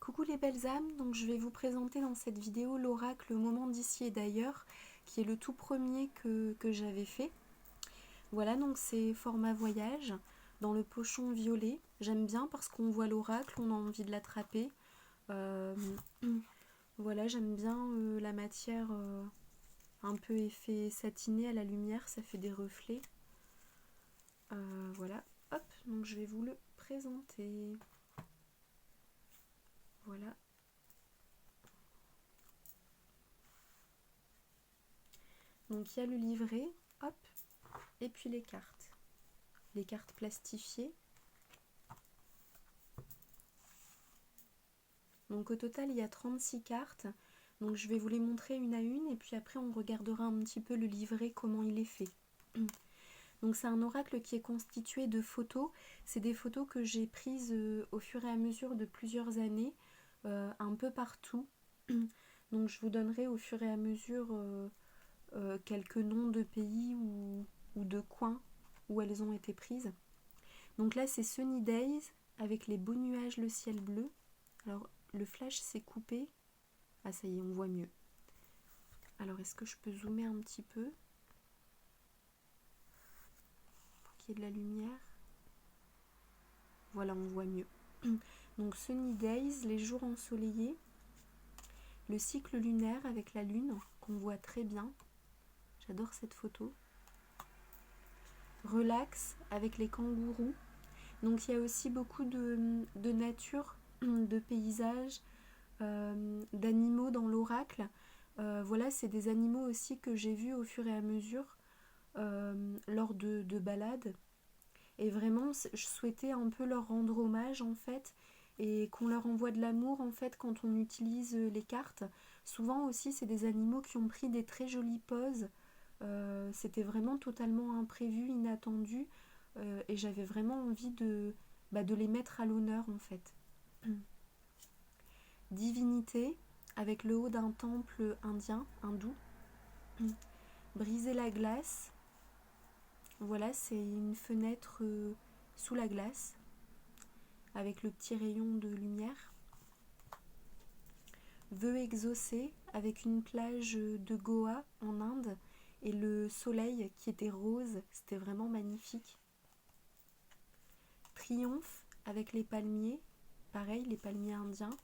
Coucou les belles âmes, donc je vais vous présenter dans cette vidéo l'oracle Au moment d'ici et d'ailleurs, qui est le tout premier que j'avais fait. Voilà, donc c'est format voyage, dans le pochon violet. J'aime bien parce qu'on voit l'oracle, on a envie de l'attraper. Euh, voilà, j'aime bien la matière un peu effet satiné à la lumière, ça fait des reflets. Voilà, hop, donc je vais vous le présenter. Voilà. Donc il y a le livret, hop, et puis les cartes plastifiées. Donc au total il y a 36 cartes, donc je vais vous les montrer une à une et puis après on regardera un petit peu le livret, comment il est fait. Donc c'est un oracle qui est constitué de photos, c'est des photos que j'ai prises au fur et à mesure de plusieurs années, un peu partout. Donc je vous donnerai au fur et à mesure quelques noms de pays ou de coins où elles ont été prises. Donc là c'est Sunny Days avec les beaux nuages, le ciel bleu. Alors le flash s'est coupé. Ah ça y est, on voit mieux. Alors est-ce que je peux zoomer un petit peu pour qu'il y ait de la lumière? Voilà, on voit mieux. Donc Sunny Days, les jours ensoleillés. Le cycle lunaire avec la lune qu'on voit très bien. J'adore cette photo. Relax avec les kangourous. Donc il y a aussi beaucoup de nature, de paysages, d'animaux dans l'oracle. Voilà, c'est des animaux aussi que j'ai vus au fur et à mesure lors de balades. Et vraiment, je souhaitais un peu leur rendre hommage en fait, et qu'on leur envoie de l'amour en fait quand on utilise les cartes. Souvent aussi, c'est des animaux qui ont pris des très jolies poses. C'était vraiment totalement imprévu, inattendu, et j'avais vraiment envie de les mettre à l'honneur en fait. Divinité, avec le haut d'un temple indien, hindou. Briser la glace. Voilà, c'est une fenêtre sous la glace, avec le petit rayon de lumière. Vœux exaucés, avec une plage de Goa en Inde, et le soleil qui était rose, c'était vraiment magnifique. Triomphe, avec les palmiers, pareil, les palmiers indiens.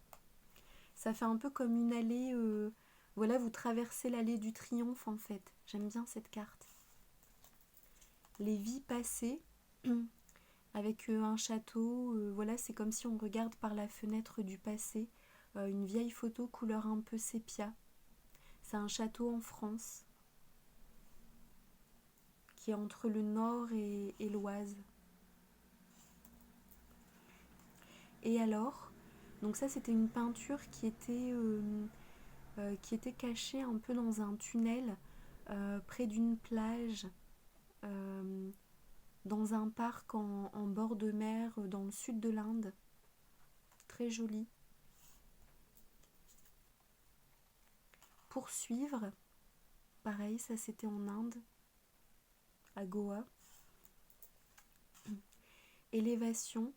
Ça fait un peu comme une allée, voilà, vous traversez l'allée du triomphe en fait. J'aime bien cette carte. Les vies passées, avec un château, voilà, c'est comme si on regarde par la fenêtre du passé, une vieille photo couleur un peu sépia. C'est un château en France, qui est entre le nord et l'Oise. Et alors, donc ça c'était une peinture qui était cachée un peu dans un tunnel, près d'une plage, dans un parc en bord de mer, dans le sud de l'Inde. Très joli. Poursuivre, pareil, ça c'était en Inde, à Goa. Élévation,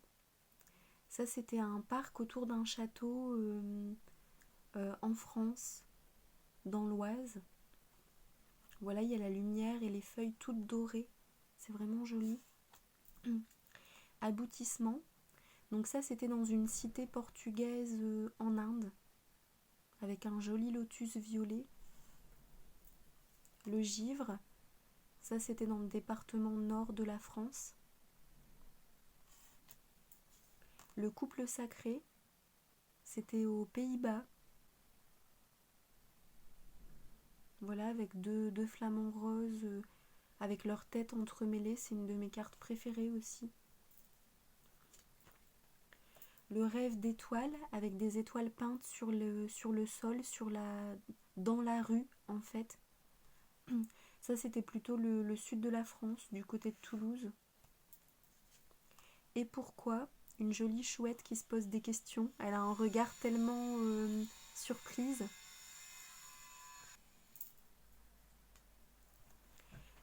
ça c'était un parc autour d'un château en France, dans l'Oise. Voilà, il y a la lumière et les feuilles toutes dorées, c'est vraiment joli. Aboutissement, donc ça c'était dans une cité portugaise en Inde, avec un joli lotus violet. Le givre, ça c'était dans le département nord de la France. Le couple sacré, c'était aux Pays-Bas. Voilà, avec deux flamants roses, avec leurs têtes entremêlées, c'est une de mes cartes préférées aussi. Le rêve d'étoiles, avec des étoiles peintes sur le sol, dans la rue en fait. Ça c'était plutôt le sud de la France, du côté de Toulouse. Et pourquoi? Une jolie chouette qui se pose des questions. Elle a un regard tellement surprise.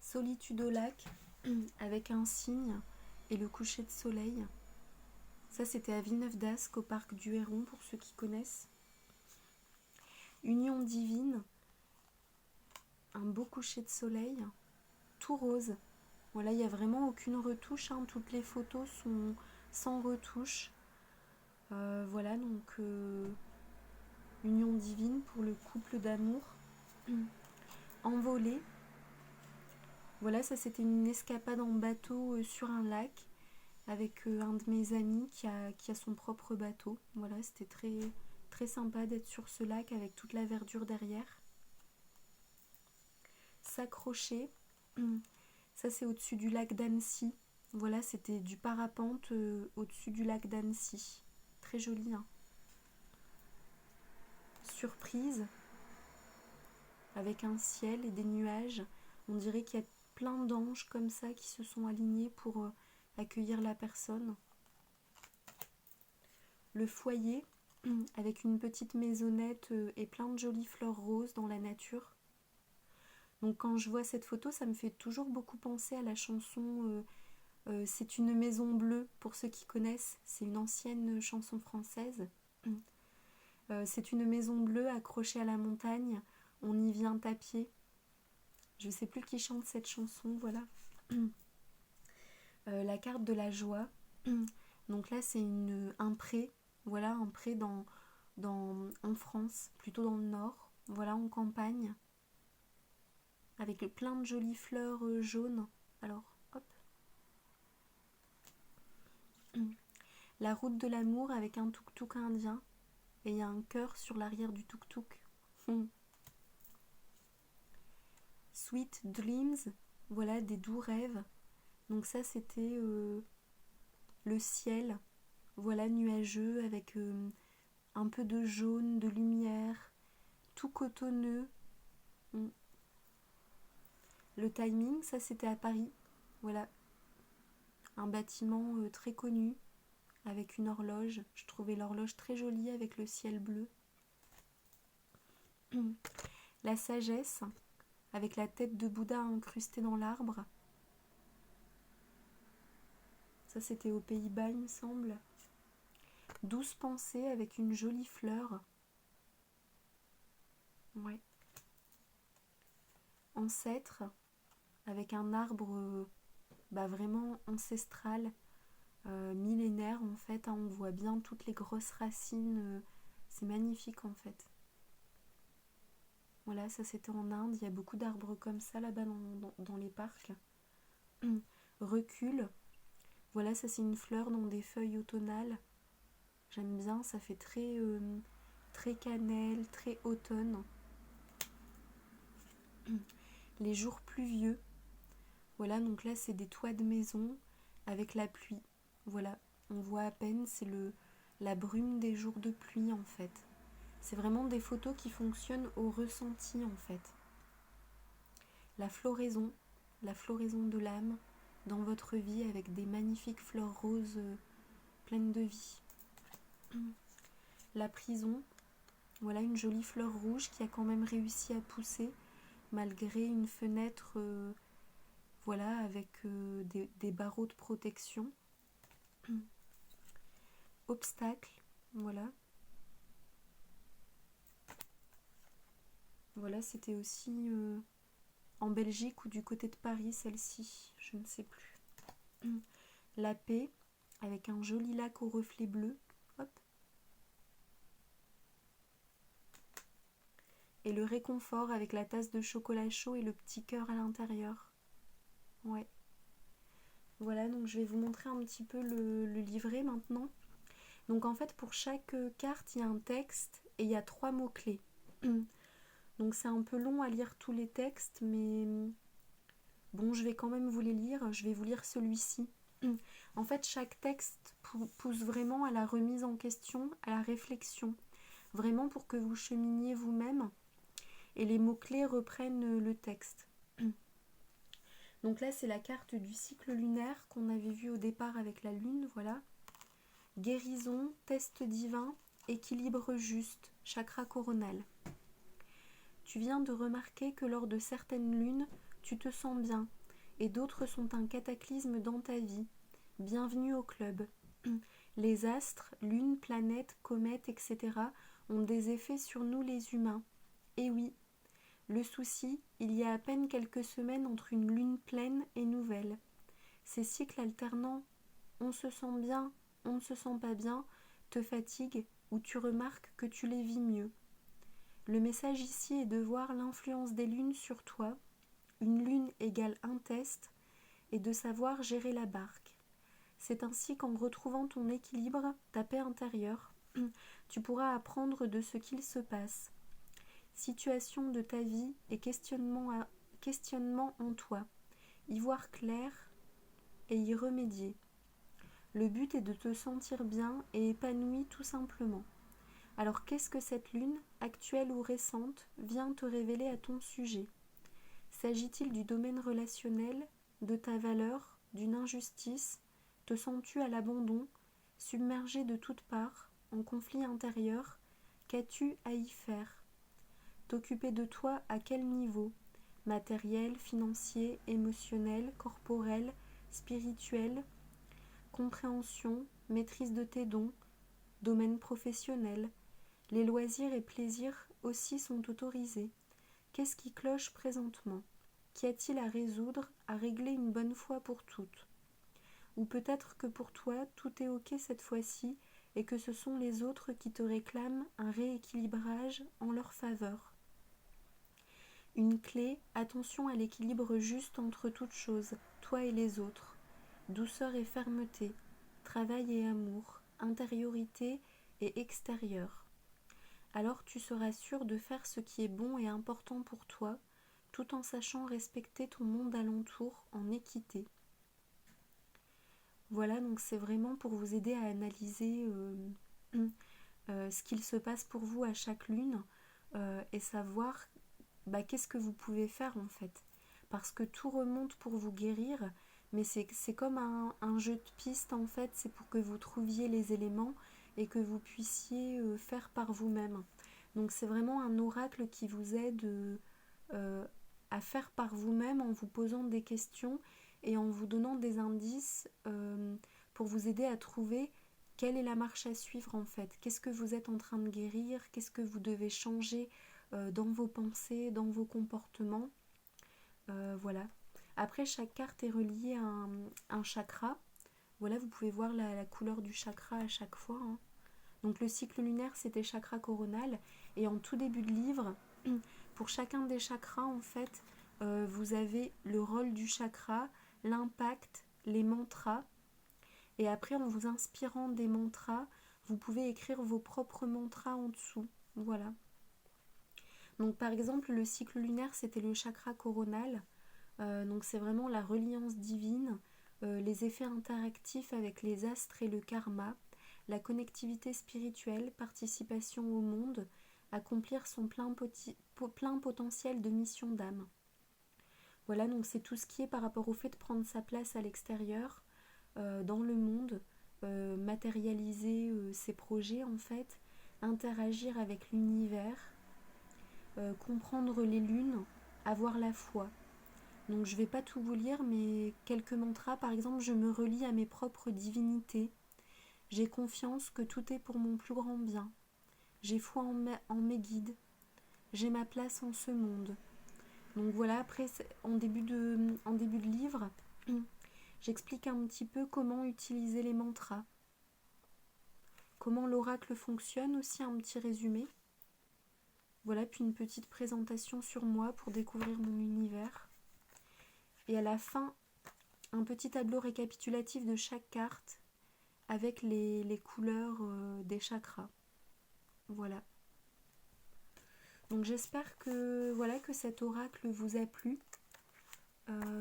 Solitude au lac, avec un cygne et le coucher de soleil. Ça, c'était à Villeneuve-d'Ascq, au parc du Héron, pour ceux qui connaissent. Union divine, un beau coucher de soleil, tout rose. Voilà, il n'y a vraiment aucune retouche, hein. Toutes les photos sont sans retouche. Voilà, donc union divine pour le couple d'amour. Envolée. Voilà, ça c'était une escapade en bateau sur un lac avec un de mes amis qui a son propre bateau. Voilà, c'était très, très sympa d'être sur ce lac avec toute la verdure derrière. S'accrocher. Ça c'est au-dessus du lac d'Annecy. Voilà, c'était du parapente au-dessus du lac d'Annecy. Très joli, hein. Surprise. Avec un ciel et des nuages. On dirait qu'il y a plein d'anges comme ça qui se sont alignés pour accueillir la personne. Le foyer avec une petite maisonnette et plein de jolies fleurs roses dans la nature. Donc quand je vois cette photo, ça me fait toujours beaucoup penser à la chanson C'est une maison bleue, pour ceux qui connaissent. C'est une ancienne chanson française. C'est une maison bleue accrochée à la montagne. On y vient à pied. Je ne sais plus qui chante cette chanson, voilà. La carte de la joie. Donc là, c'est un pré. Voilà, un pré en France, plutôt dans le nord. Voilà, en campagne. Avec plein de jolies fleurs jaunes. Alors, hop. La route de l'amour avec un tuk-tuk indien. Et il y a un cœur sur l'arrière du tuk-tuk. Sweet Dreams, voilà, des doux rêves. Donc ça, c'était le ciel, voilà, nuageux, avec un peu de jaune, de lumière, tout cotonneux. Le timing, ça, c'était à Paris, voilà. Un bâtiment très connu, avec une horloge. Je trouvais l'horloge très jolie avec le ciel bleu. La sagesse, avec la tête de Bouddha incrustée dans l'arbre. Ça, c'était aux Pays-Bas, il me semble. Douce pensée avec une jolie fleur. Ouais. Ancêtre, avec un arbre vraiment ancestral, millénaire en fait. Hein, on voit bien toutes les grosses racines. C'est magnifique en fait. Voilà, ça c'était en Inde. Il y a beaucoup d'arbres comme ça là-bas dans les parcs. Recul. Voilà, ça c'est une fleur dans des feuilles automnales. J'aime bien, ça fait très, très cannelle, très automne. Les jours pluvieux. Voilà, donc là c'est des toits de maison avec la pluie. Voilà, on voit à peine, c'est la brume des jours de pluie en fait. C'est vraiment des photos qui fonctionnent au ressenti en fait. La floraison de l'âme dans votre vie avec des magnifiques fleurs roses pleines de vie. La prison, voilà une jolie fleur rouge qui a quand même réussi à pousser malgré une fenêtre voilà avec des barreaux de protection. Obstacle, voilà. Voilà, c'était aussi en Belgique ou du côté de Paris, celle-ci, je ne sais plus. La paix, avec un joli lac au reflet bleu. Hop. Et le réconfort avec la tasse de chocolat chaud et le petit cœur à l'intérieur. Ouais. Voilà, donc je vais vous montrer un petit peu le livret maintenant. Donc en fait, pour chaque carte, il y a un texte et il y a 3 mots-clés. Donc c'est un peu long à lire tous les textes, mais bon, je vais quand même vous les lire. Je vais vous lire celui-ci. En fait, chaque texte pousse vraiment à la remise en question, à la réflexion. Vraiment pour que vous cheminiez vous-même. Et les mots-clés reprennent le texte. Donc là, c'est la carte du cycle lunaire qu'on avait vu au départ avec la lune, voilà. Guérison, test divin, équilibre juste, chakra coronal. Tu viens de remarquer que lors de certaines lunes, tu te sens bien, et d'autres sont un cataclysme dans ta vie. Bienvenue au club. Les astres, lunes, planètes, comètes, etc. ont des effets sur nous les humains. Et oui, le souci, il y a à peine quelques semaines entre une lune pleine et nouvelle. Ces cycles alternants, on se sent bien, on ne se sent pas bien, te fatiguent ou tu remarques que tu les vis mieux. Le message ici est de voir l'influence des lunes sur toi. Une lune égale un test et de savoir gérer la barque. C'est ainsi qu'en retrouvant ton équilibre, ta paix intérieure, tu pourras apprendre de ce qu'il se passe. Situation de ta vie et questionnement en toi. Y voir clair et y remédier. Le but est de te sentir bien et épanoui tout simplement. Alors qu'est-ce que cette lune, actuelle ou récente, vient te révéler à ton sujet ? S'agit-il du domaine relationnel, de ta valeur, d'une injustice ? Te sens-tu à l'abandon, submergé de toutes parts, en conflit intérieur ? Qu'as-tu à y faire ? T'occuper de toi à quel niveau ? Matériel, financier, émotionnel, corporel, spirituel ? Compréhension, maîtrise de tes dons, domaine professionnel. Les loisirs et plaisirs aussi sont autorisés. Qu'est-ce qui cloche présentement ? Qu'y a-t-il à résoudre, à régler une bonne fois pour toutes ? Ou peut-être que pour toi, tout est ok cette fois-ci et que ce sont les autres qui te réclament un rééquilibrage en leur faveur. Une clé, attention à l'équilibre juste entre toutes choses, toi et les autres. Douceur et fermeté, travail et amour, intériorité et extérieur. Alors tu seras sûr de faire ce qui est bon et important pour toi, tout en sachant respecter ton monde alentour en équité. Voilà, donc c'est vraiment pour vous aider à analyser ce qu'il se passe pour vous à chaque lune et savoir qu'est-ce que vous pouvez faire en fait. Parce que tout remonte pour vous guérir, mais c'est comme un jeu de piste en fait, c'est pour que vous trouviez les éléments et que vous puissiez faire par vous-même. Donc c'est vraiment un oracle qui vous aide à faire par vous-même en vous posant des questions et en vous donnant des indices pour vous aider à trouver quelle est la marche à suivre en fait. Qu'est-ce que vous êtes en train de guérir ? Qu'est-ce que vous devez changer dans vos pensées, dans vos comportements ? Voilà. Après, chaque carte est reliée à un chakra. Voilà, vous pouvez voir la couleur du chakra à chaque fois. Hein. Donc le cycle lunaire, c'était chakra coronal. Et en tout début de livre, pour chacun des chakras, en fait, vous avez le rôle du chakra, l'impact, les mantras. Et après, en vous inspirant des mantras, vous pouvez écrire vos propres mantras en dessous. Voilà. Donc par exemple, le cycle lunaire, c'était le chakra coronal. Donc c'est vraiment la reliance divine, les effets interactifs avec les astres et le karma, la connectivité spirituelle, participation au monde, accomplir son plein potentiel de mission d'âme. Voilà, donc c'est tout ce qui est par rapport au fait de prendre sa place à l'extérieur, dans le monde, matérialiser ses projets en fait, interagir avec l'univers, comprendre les lunes, avoir la foi. Donc je ne vais pas tout vous lire, mais quelques mantras, par exemple, je me relie à mes propres divinités. J'ai confiance que tout est pour mon plus grand bien. J'ai foi en mes guides. J'ai ma place en ce monde. Donc voilà, après, en début de livre, j'explique un petit peu comment utiliser les mantras. Comment l'oracle fonctionne aussi, un petit résumé. Voilà, puis une petite présentation sur moi pour découvrir mon univers. Et à la fin, un petit tableau récapitulatif de chaque carte avec les couleurs des chakras. Voilà. Donc j'espère que cet oracle vous a plu.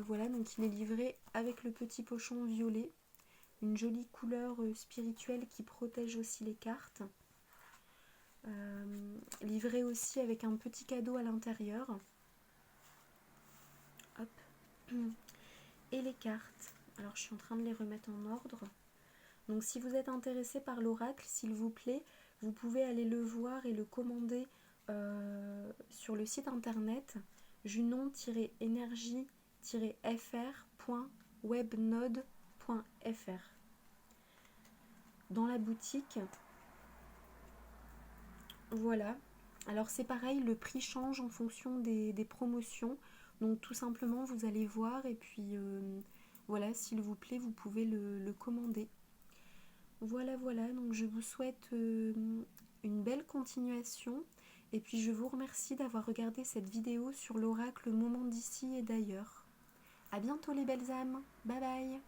Voilà, donc il est livré avec le petit pochon violet, une jolie couleur spirituelle qui protège aussi les cartes. Livré aussi avec un petit cadeau à l'intérieur. Hop. Et les cartes. Alors je suis en train de les remettre en ordre. Donc si vous êtes intéressé par l'oracle, s'il vous plaît, vous pouvez aller le voir et le commander sur le site internet junon-énergie-fr.webnode.fr. dans la boutique. Voilà. Alors c'est pareil, le prix change en fonction des promotions. Donc tout simplement, vous allez voir et puis voilà, s'il vous plaît, vous pouvez le commander. Voilà, voilà, donc je vous souhaite une belle continuation et puis je vous remercie d'avoir regardé cette vidéo sur l'oracle Moment d'ici et d'ailleurs. À bientôt les belles âmes, bye bye.